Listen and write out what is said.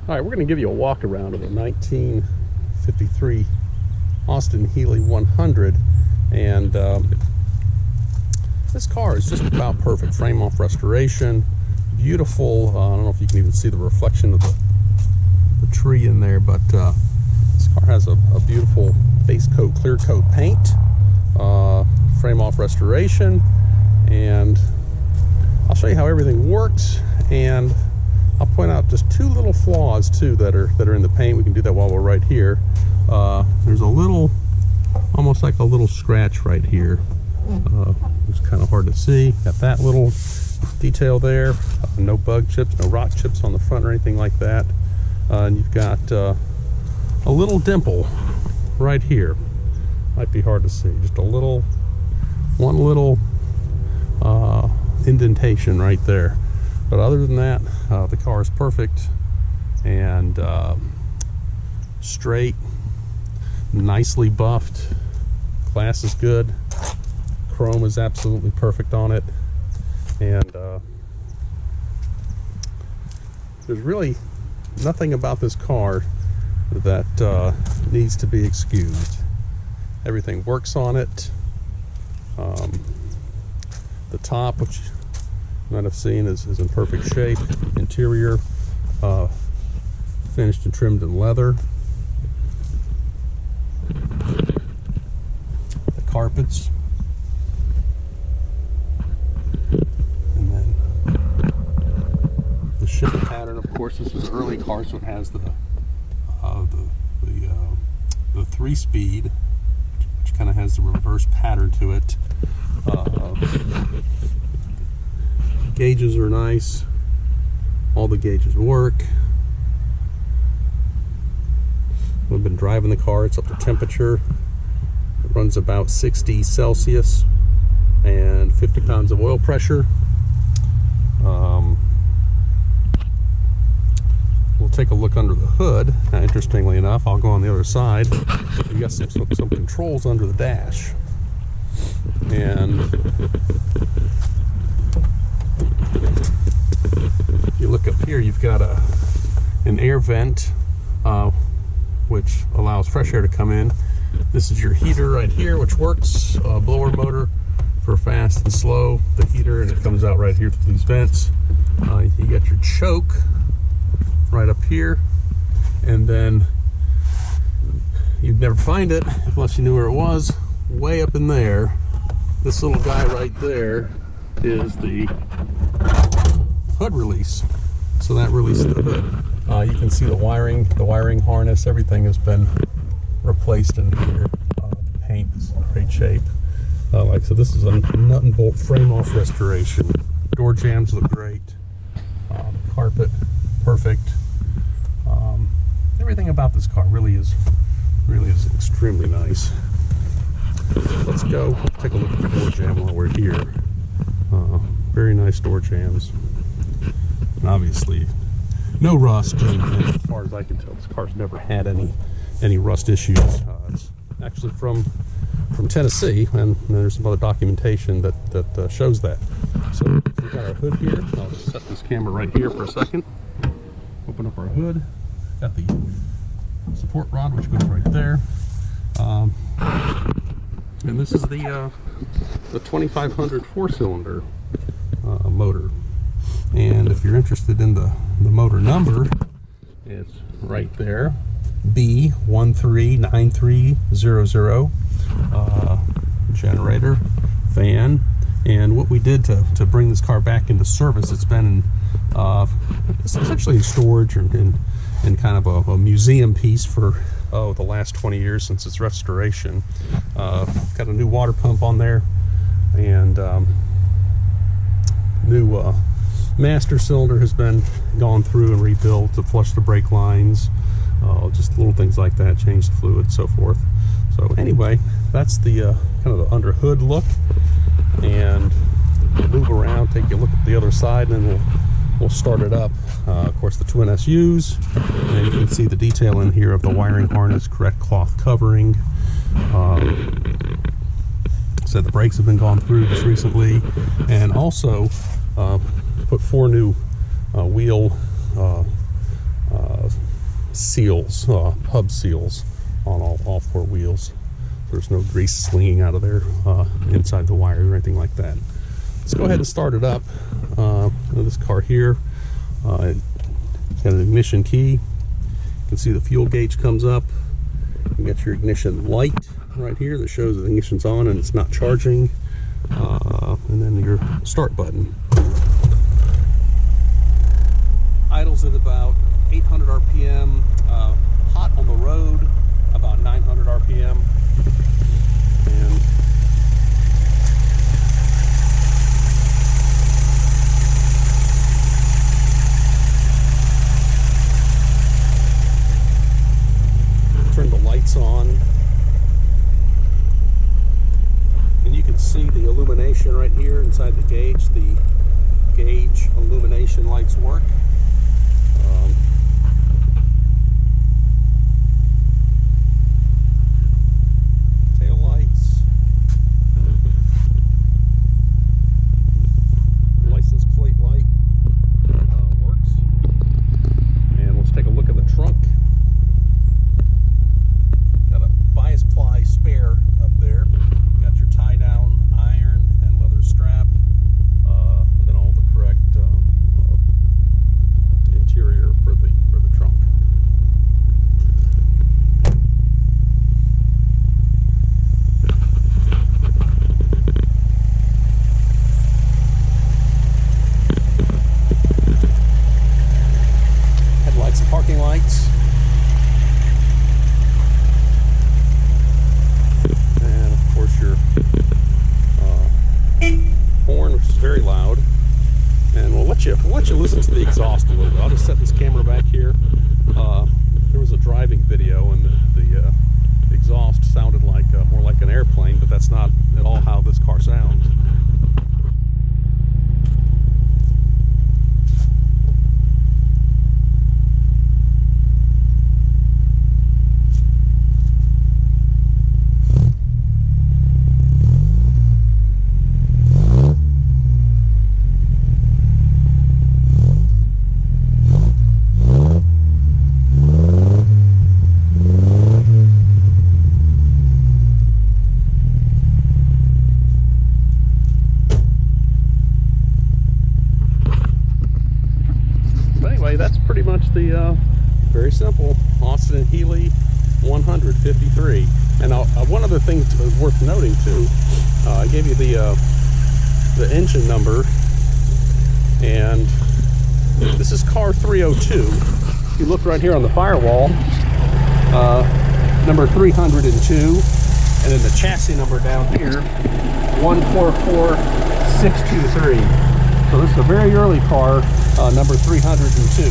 All right, we're going to give you a walk around of a 1953 Austin Healey 100, and this car is just about perfect. Frame off restoration, beautiful. I don't know if you can even see the reflection of the tree in there, but this car has a beautiful base coat, clear coat paint, frame off restoration, and I'll show you how everything works, and I'll point out just two little flaws too that are in the paint. We can do that while we're right here. There's a little, almost like a little scratch right here. It's kind of hard to see. Got that little detail there. No bug chips, no rock chips on the front or anything like that. And you've got a little dimple right here. Might be hard to see. Just a little, one little indentation right there. But other than that, the car is perfect and straight, nicely buffed. Glass is good. Chrome is absolutely perfect on it. And there's really nothing about this car that needs to be excused. Everything works on it. The top, which you might have seen, is in perfect shape. Interior finished and trimmed in leather. The carpets, and then the shift pattern. Of course, this is an early car, so it has the 3-speed, which kind of has the reverse pattern to it. Gauges are nice. All the gauges work. We've been driving the car. It's up to temperature. It runs about 60 Celsius and 50 pounds of oil pressure. We'll take a look under the hood. Now, interestingly enough, I'll go on the other side. You got some controls under the dash, and if you look up here, you've got an air vent, which allows fresh air to come in. This is your heater right here, which works. Blower motor for fast and slow. The heater, and it comes out right here through these vents. You got your choke right up here, and then you'd never find it unless you knew where it was. Way up in there, this little guy right there is the hood release. So that releases the hood. You can see the wiring harness, everything has been replaced in here. The paint is in great shape. Like I said, this is a nut and bolt frame off restoration. Door jambs look great. The carpet, perfect. Everything about this car really is extremely nice. Let's go take a look at the door jamb while we're here. Very nice door jambs. And obviously, no rust, and as far as I can tell, this car's never had any rust issues. It's actually from Tennessee, and there's some other documentation that shows that. So we've got our hood here. I'll just set this camera right here for a second. Open up our hood. Got the support rod, which goes right there. And this is the 2500 4-cylinder motor. And if you're interested in the motor number, it's right there, B139300. Generator, fan, and what we did to bring this car back into service, it's been essentially in storage and kind of a museum piece for the last 20 years since its restoration. Got a new water pump on there, and new master cylinder has been gone through and rebuilt to flush the brake lines, just little things like that, change the fluid, so forth. So anyway, that's the kind of the under hood look, and we'll move around, take a look at the other side, and then we'll start it up. Of course, the twin SUs, and you can see the detail in here of the wiring harness, correct cloth covering. Said the brakes have been gone through just recently, and also put 4 new wheel seals, hub seals on all four wheels. There's no grease slinging out of there inside the wire or anything like that. Let's go ahead and start it up. This car here, got an ignition key. You can see the fuel gauge comes up. You got your ignition light right here that shows the ignition's on and it's not charging. And then your start button. Idles at about 800 RPM. Hot on the road, about 900 RPM. And turn the lights on. And you can see the illumination right here inside the gauge. The gauge illumination lights work. Tail lights. License plate light works. And let's take a look at the trunk. Got a bias ply spare up there. Got your tie down iron and leather strap, and then all the correct interior for the trunk. Headlights and parking lights. And of course your horn, which is very loud. And we'll let you listen to the exhaust a little bit. I'll just set this camera back here. There was a driving video, and the exhaust sounded like more like an airplane, but that's not at all how this car sounds. That's pretty much the very simple Austin Healey 153. And one other thing worth noting too, I gave you the engine number, and this is car 302. If you look right here on the firewall, number 302, and then the chassis number down here, 144623. So this is a very early car, number 302.